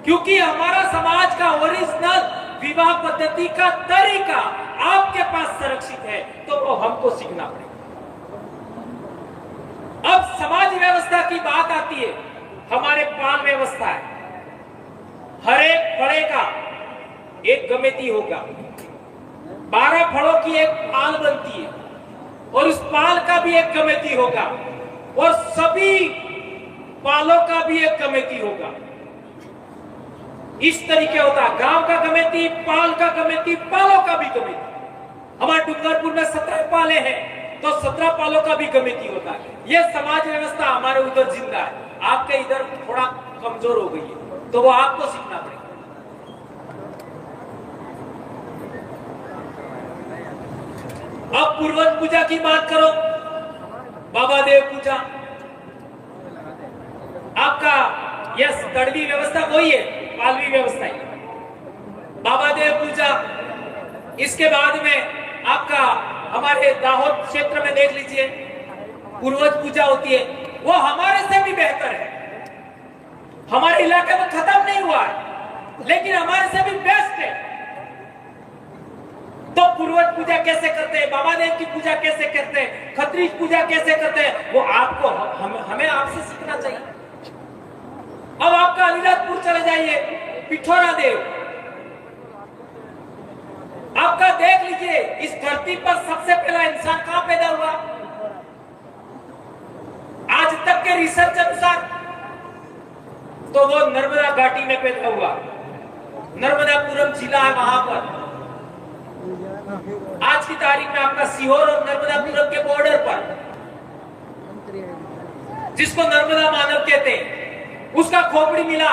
क्योंकि हमारा समाज का ओरिजिनल विवाह पद्धति का तरीका आपके पास सुरक्षित है, तो वो हमको सीखना पड़ेगा। अब समाज व्यवस्था की बात आती है, हमारे पाल व्यवस्था है। हर एक फड़े का एक कमेटी होगा, 12 फड़ों की एक पाल बनती है, और उस पाल का भी एक कमेटी होगा, और सभी पालों का भी एक कमेटी होगा। इस तरीके होता है, गांव का कमेटी, पाल का कमेटी, पालों का भी कमेटी। हमारे डूंगरपुर में 17 पाले हैं, तो 17 पालों का भी कमेटी होता है। यह समाज व्यवस्था हमारे उधर जिंदा है, आपके इधर थोड़ा कमजोर हो गई है, तो वो आपको सीखना पड़ेगा। अब पूर्वज पूजा की बात करो, बाबा देव पूजा, आपका यह कड़वी व्यवस्था वही है, पालवी व्यवस्था है। बाबा देव पूजा, इसके बाद में आपका हमारे दाहोद क्षेत्र में देख लीजिए पूर्वज पूजा होती है, वो हमारे से भी बेहतर है। हमारे इलाके में खत्म नहीं हुआ है, लेकिन हमारे से भी बेस्ट है। तो पूर्वज पूजा कैसे करते हैं, बाबा देव की पूजा कैसे करते हैं, खत्रीज पूजा कैसे करते हैं, वो आपको हमें आपसे सीखना चाहिए। अब आपका अलीराजपुर चले जाइए, पिठोरा देव, आपका देख लीजिए इस धरती पर सबसे पहला इंसान कहां पैदा हुआ? आज तक के रिसर्च अनुसार तो वो नर्मदा घाटी में पैदा हुआ। नर्मदापुरम जिला है वहां पर, आज की तारीख में आपका सीहोर और नर्मदापुरम के बॉर्डर पर, जिसको नर्मदा मानव कहते हैं, उसका खोपड़ी मिला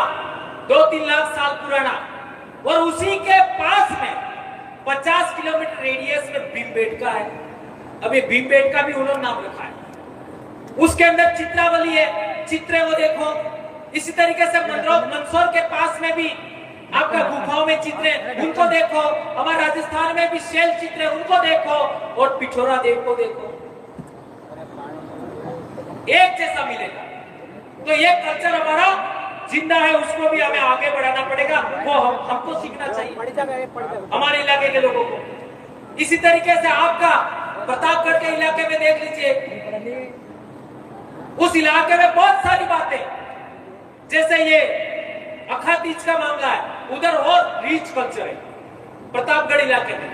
2-3 लाख साल पुराना, और उसी के पास में 50 किलोमीटर रेडियस में भीमबेटका है। अभी भीमबेटका भी उन्होंने नाम रखा है। उसके अंदर चित्रावली है, चित्रे वो देखो। इसी तरीके से मंदसौर के पास में भी आपका गुफाओं में चित्रे, उनको देखो। हमारे राजस्थान में भी शैल चित्रे, उनको देखो। और पिठोरा देव को देखो, एक जैसा मिलेगा। तो ये कल्चर हमारा जिंदा है, उसको भी हमें आगे बढ़ाना पड़ेगा। वो हमको सीखना चाहिए, हमारे इलाके के लोगों को। इसी तरीके से आपका प्रतापगढ़ के इलाके में देख लीजिए, उस इलाके में बहुत सारी बातें, जैसे ये अखा तीज का मामला है, उधर और रीच कल्चर है प्रतापगढ़ इलाके में।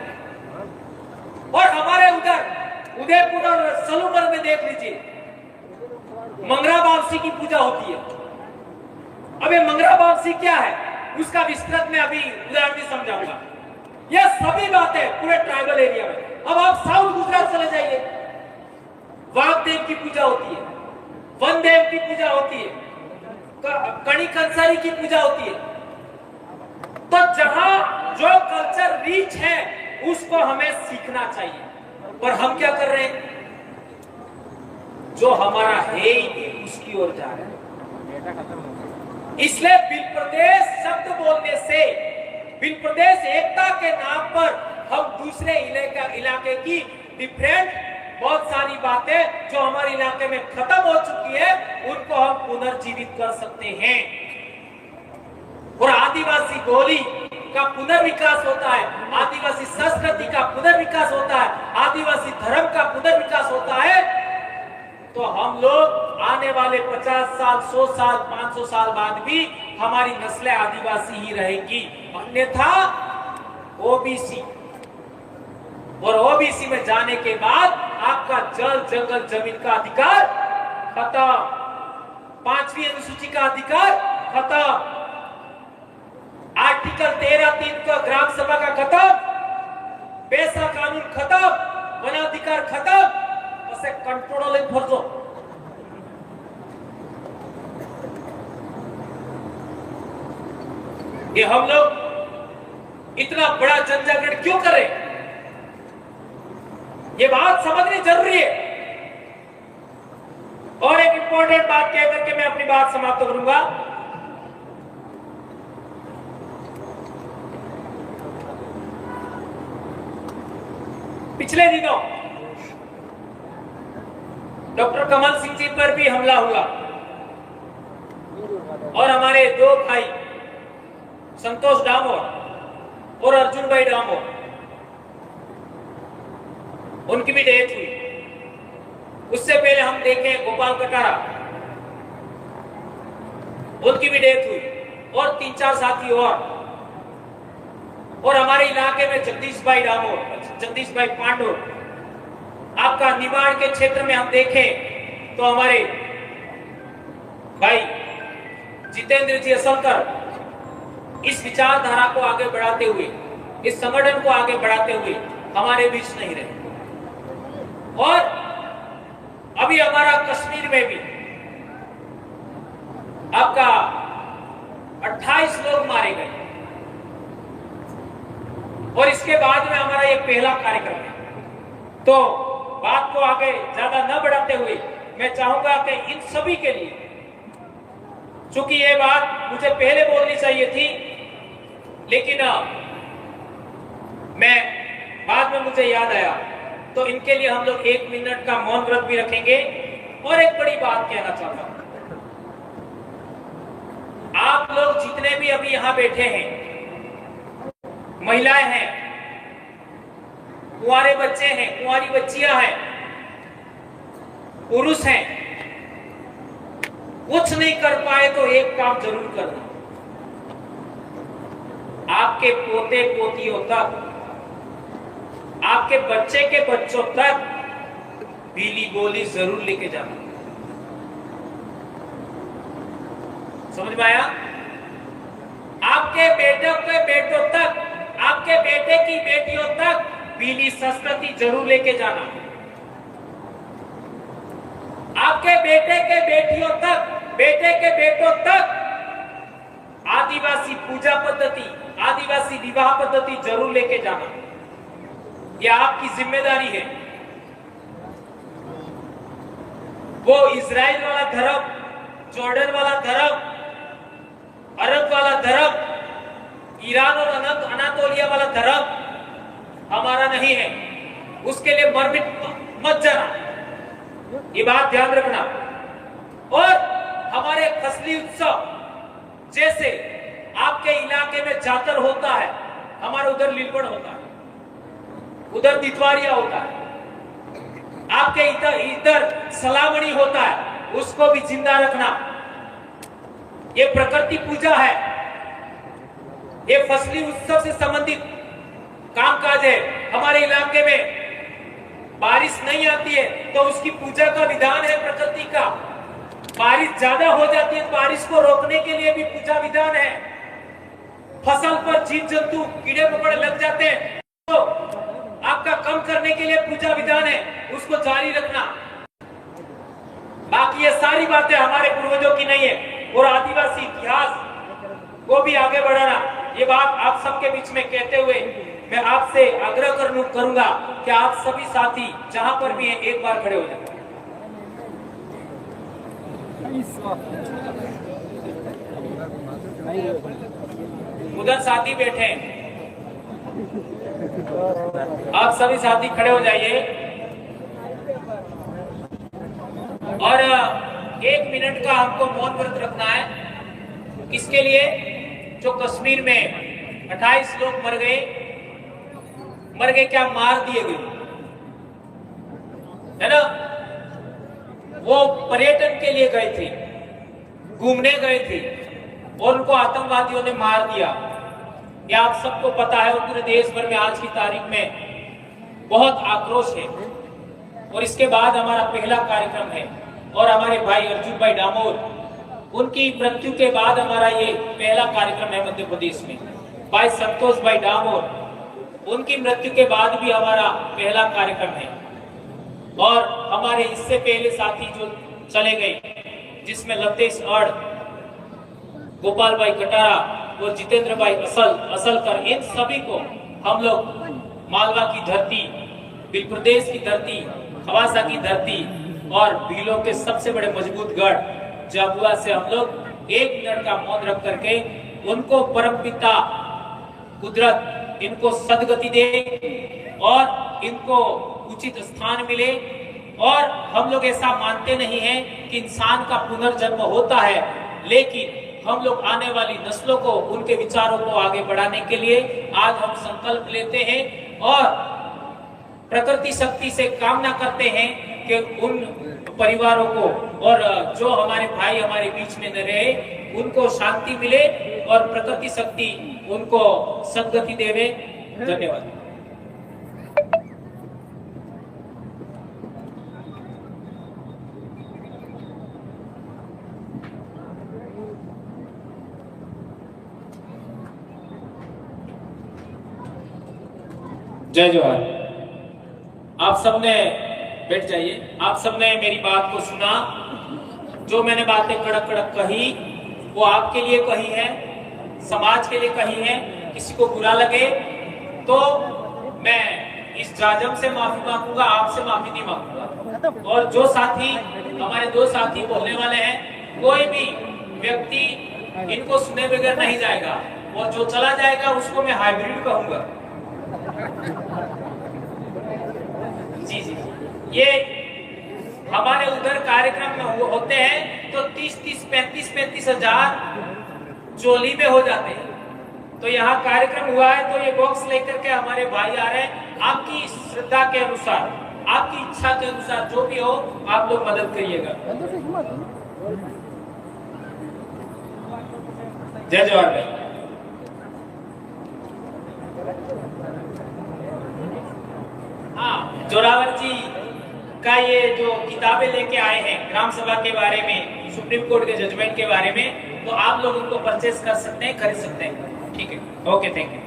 और हमारे उधर उदयपुर और सलूमर में देख लीजिए, मंगरा बावसी की पूजा होती है। अब ये मंगरा बावसी क्या है, उसका विस्तृत में अभी उदाहरण भी समझाऊंगा। यह सभी बातें पूरे ट्राइबल एरिया में। अब आप साउथ गुजरात चले जाइए, वाघदेव की पूजा होती है, वनदेव की पूजा होती है, कणी कंसारी की पूजा होती है। तो जहां जो कल्चर रीच है उसको हमें सीखना चाहिए, पर हम क्या कर रहे हैं, जो हमारा है ही नहीं उसकी ओर जा रहे हैं। इसलिए बिल प्रदेश शब्द बोलने से, बिल प्रदेश एकता के नाम पर हम दूसरे इलाके की डिफरेंट बहुत सारी बातें जो हमारे इलाके में खत्म हो चुकी है, उनको हम पुनर्जीवित कर सकते हैं। और आदिवासी बोली का पुनर्विकास होता है, आदिवासी संस्कृति का पुनर्विकास होता है, आदिवासी धर्म का पुनर्विकास होता है। तो हम लोग आने वाले 50 साल, 100 साल, 500 साल बाद भी हमारी नस्लें आदिवासी ही रहेगी। अन्यथा ओबीसी, और ओबीसी में जाने के बाद आपका जल, जंगल, जमीन का अधिकार खत्म, 5वीं अनुसूची का अधिकार खत्म, आर्टिकल 13(3) का ग्राम सभा का खत्म, पैसा कानून खत्म, वनाधिकार खत्म, बस कंट्रोल फर्जो। ये हम लोग इतना बड़ा जनजागरण क्यों करें? ये बात समझनी जरूरी है। और एक इंपॉर्टेंट बात कह करके मैं अपनी बात समाप्त करूंगा। पिछले दिनों डॉक्टर कमल सिंह जी पर भी हमला हुआ और हमारे दो भाई संतोष डामोर और अर्जुन भाई डामोर, उनकी भी डेथ हुई। उससे पहले हम देखें गोपाल कटारा, उनकी भी डेथ हुई और 3-4 साथी और हमारे इलाके में जगदीश भाई डामोर, जगदीश भाई पांडुर। आपका निमाड़ के क्षेत्र में हम देखें तो हमारे भाई जितेंद्र जी असलकर इस विचारधारा को आगे बढ़ाते हुए, इस संगठन को आगे बढ़ाते हुए हमारे बीच नहीं रहे। और अभी हमारा कश्मीर में भी आपका 28 लोग मारे गए और इसके बाद में हमारा ये पहला कार्यक्रम है। तो बात को आगे ज्यादा न बढ़ाते हुए मैं चाहूंगा कि इन सभी के लिए, चूंकि ये बात मुझे पहले बोलनी चाहिए थी लेकिन मैं बाद में मुझे याद आया, तो इनके लिए हम लोग 1 मिनट का मौन व्रत भी रखेंगे। और एक बड़ी बात कहना चाहता हूं, आप लोग जितने भी अभी यहां बैठे हैं, महिलाएं हैं, कुंवारे बच्चे हैं, कुंवारी बच्चियां हैं, पुरुष हैं, कुछ नहीं कर पाए तो एक काम जरूर करना, आपके पोते पोतियों तक, आपके बच्चे के बच्चों तक पीली गोली जरूर लेके जाना। समझ में आया? आपके बेटों के बेटों तक, आपके बेटे की बेटियों तक पीली संस्कृति जरूर लेके जाना। आपके बेटे के बेटियों तक, बेटे के बेटों तक आदिवासी पूजा पद्धति, आदिवासी विवाह पद्धति जरूर लेके जाना। यह आपकी जिम्मेदारी है। वो इजराइल वाला धर्म, जॉर्डन वाला धर्म, अरब वाला धर्म, ईरान और अनातोलिया वाला धर्म हमारा नहीं है। उसके लिए मरमिट मत जाना, ये बात ध्यान रखना। और हमारे फसली उत्सव, जैसे आपके इलाके में जातर होता है, हमारे उधर लीलवड़ होता है, उधर दितवारिया होता है, आपके इधर सलामणी होता है, उसको भी जिंदा रखना। ये प्रकृति पूजा है, ये फसली उत्सव से संबंधित कामकाज है। हमारे इलाके में बारिश नहीं आती है तो उसकी पूजा का विधान है प्रकृति का। बारिश ज्यादा हो जाती है तो बारिश को रोकने के लिए भी पूजा विधान है। फसल पर जीव जंतु कीड़े मकोड़े लग जाते हैं तो आपका कम करने के लिए पूजा विधान है, उसको जारी रखना। बाकी ये सारी बातें हमारे पूर्वजों की नहीं है। और आदिवासी इतिहास को भी आगे बढ़ाना, ये बात आप सबके बीच में कहते हुए मैं आपसे आग्रह करूंगा कि आप सभी साथी जहां पर भी हैं एक बार खड़े हो जाए। उधर साथी बैठे हैं, आप सभी साथी खड़े हो जाइए और 1 मिनट का हमको मौन व्रत रखना है। किसके लिए? जो कश्मीर में 28 लोग मर गए क्या, मार दिए गए, है ना? वो पर्यटन के लिए गए थे, घूमने गए थे और उनको आतंकवादियों ने मार दिया। ये आप सबको पता है और पूरे देश भर में आज की तारीख में बहुत आक्रोश है। और इसके बाद हमारा पहला कार्यक्रम है और हमारे भाई अर्जुन भाई डामोर, उनकी मृत्यु के बाद हमारा ये पहला कार्यक्रम है मध्य प्रदेश में। भाई संतोष भाई डामोर, उनकी मृत्यु के बाद भी हमारा पहला कार्यक्रम है। और हमारे इससे पहले साथी जो चले गए, जिसमें लतेश अड़, गोपाल भाई कटारा और जितेंद्र भाई असलकर, इन सभी को हम लोग मालवा की धरती भील प्रदेश की धरती, खवासा की धरती और भीलों के सबसे बड़े मजबूत गढ़ झाबुआ से हम लोग 1 मिनट का मौन रख करके उनको परमपिता कुदरत इनको सदगति दे और इनको उचित स्थान मिले। और हम लोग ऐसा मानते नहीं हैं कि इंसान का पुनर्जन्म होता है, लेकिन हम लोग आने वाली नस्लों को, उनके विचारों को आगे बढ़ाने के लिए आज हम संकल्प लेते हैं और प्रकृति शक्ति से कामना करते हैं कि उन परिवारों को और जो हमारे भाई हमारे बीच में न रहे उनको शांति मिले और प्रकृति शक्ति उनको सद्गति देवे। धन्यवाद। जय जवाहर। आप सबने बैठ जाइए। आप सबने मेरी बात को सुना। जो मैंने बातें कड़क कड़क कही वो आपके लिए कही है, समाज के लिए कही है। किसी को बुरा लगे तो मैं इस जाजम से माफी मांगूंगा, आपसे माफी नहीं मांगूंगा। और जो साथी हमारे 2 साथी बोलने वाले हैं, कोई भी व्यक्ति इनको सुने बगैर नहीं जाएगा और जो चला जाएगा उसको मैं हाइब्रिड कहूंगा। जी जी, ये हमारे उधर कार्यक्रम में होते हैं तो 30-30, 35-35 हजार चोली में हो जाते हैं। तो यहाँ कार्यक्रम हुआ है तो ये बॉक्स लेकर के हमारे भाई आ रहे हैं। आपकी श्रद्धा के अनुसार, आपकी इच्छा के अनुसार जो भी हो आप लोग मदद करिएगा। जय जवाहर भाई। हाँ, जोरावर जी का ये जो किताबें लेके आए हैं ग्राम सभा के बारे में, सुप्रीम कोर्ट के जजमेंट के बारे में, तो आप लोग उनको परचेस कर सकते हैं, खरीद सकते हैं। ठीक है, ओके, थैंक यू,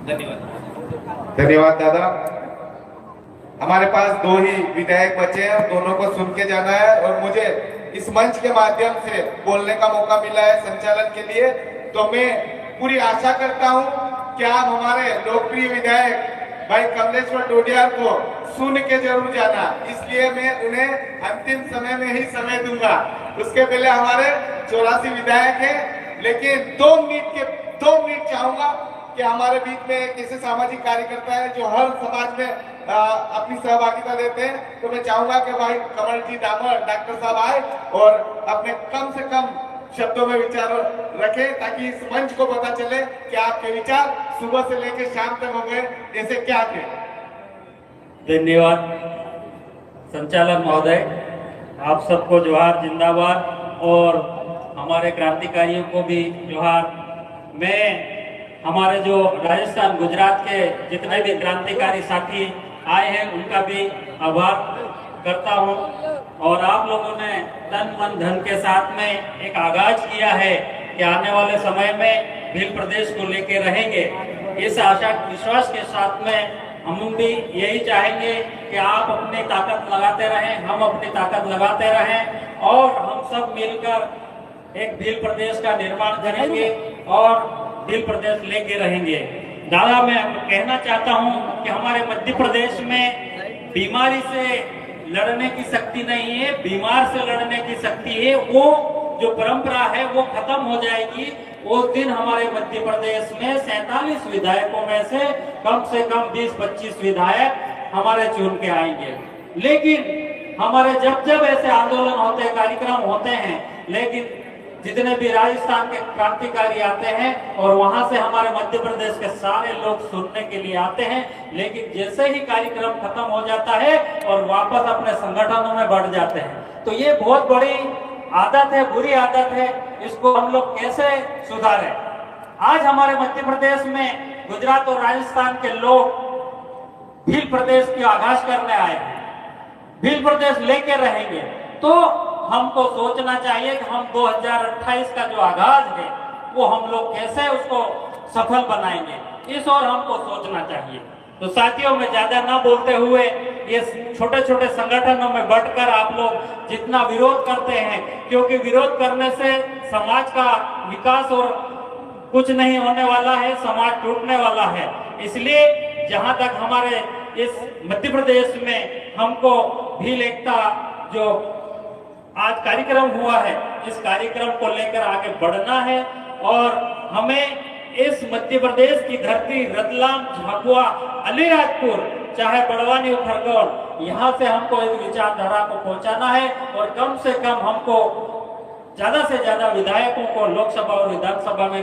धन्यवाद। धन्यवाद दादा। हमारे पास 2 ही विधायक बचे हैं, दोनों को सुन के जाना है और मुझे इस मंच के माध्यम से बोलने का मौका मिला है संचालन के लिए, तो मैं पूरी आशा करता हूं कि आप हमारे लोकप्रिय विधायक भाई कमलेश्वर डोडियार को सुन के जरूर जाना। इसलिए मैं उन्हें अंतिम समय में ही समय दूंगा। उसके पहले हमारे 84 विधायक हैं, लेकिन 2 मिनट चाहूंगा कि हमारे बीच में एक ऐसे सामाजिक कार्यकर्ता है जो हर समाज में अपनी सहभागिता देते हैं। तो मैं चाहूंगा कि भाई कमल जी डामर डॉक्टर साहब आए और अपने कम से कम शब्दों में विचार रखें, ताकि इस मंच को पता चले कि आपके विचार सुबह से लेकर शाम तक हो गए, ऐसे क्या थे। धन्यवाद संचालक महोदय, आप सबको जोहार, जिंदाबाद, और हमारे क्रांतिकारियों को भी जोहार। मैं हमारे जो राजस्थान गुजरात के जितने भी क्रांतिकारी साथी आए हैं उनका भी आभार करता हूं। और आप लोगों ने तन मन धन के साथ में एक आगाज किया है कि आने वाले समय में भील प्रदेश को लेके रहेंगे। इस आशा विश्वास के साथ में हम भी यही चाहेंगे कि आप अपनी ताकत लगाते रहें, हम अपनी ताकत लगाते रहें और हम सब मिलकर एक भील प्रदेश का निर्माण करेंगे और भील प्रदेश लेके रहेंगे। दादा, मैं कहना चाहता हूं कि हमारे मध्य प्रदेश में बीमारी से लड़ने की शक्ति नहीं है, बीमार से लड़ने की शक्ति है। वो जो परंपरा है वो खत्म हो जाएगी। उस दिन हमारे मध्य प्रदेश में 47 विधायकों में से कम 20-25 विधायक हमारे चुन के आएंगे। लेकिन हमारे जब ऐसे आंदोलन होते हैं, कार्यक्रम होते हैं, लेकिन जितने भी राजस्थान के क्रांतिकारी आते हैं और वहां से हमारे मध्य प्रदेश के सारे लोग सुनने के लिए आते हैं, लेकिन जैसे ही कार्यक्रम खत्म हो जाता है और वापस अपने संगठनों में बढ़ जाते हैं। तो ये बहुत बड़ी आदत है, बुरी आदत है। इसको हम लोग कैसे सुधारें? आज हमारे मध्य प्रदेश में गुजरात और राजस्थान के लोग भील प्रदेश की आगाज करने आए हैं, भील प्रदेश लेके रहेंगे। तो हमको सोचना चाहिए कि हम 2028 का जो आगाज है वो हम लोग कैसे उसको सफल बनाएंगे, इस और हमको सोचना चाहिए। तो साथियों, में ज्यादा ना बोलते हुए ये छोटे छोटे संगठनों में बढ़कर आप लोग जितना विरोध करते हैं, क्योंकि विरोध करने से समाज का विकास और कुछ नहीं होने वाला है, समाज टूटने वाला है। इसलिए जहां तक हमारे इस मध्य प्रदेश में हमको भील एकता जो आज कार्यक्रम हुआ है, इस कार्यक्रम को लेकर आगे बढ़ना है और हमें इस मध्य प्रदेश की धरती रतलाम, झाबुआ, अलीराजपुर, चाहे बड़वानी हो, खरगोन, यहाँ से हमको इस विचारधारा को पहुंचाना है और कम से कम हमको ज्यादा से ज्यादा विधायकों को लोकसभा और विधानसभा में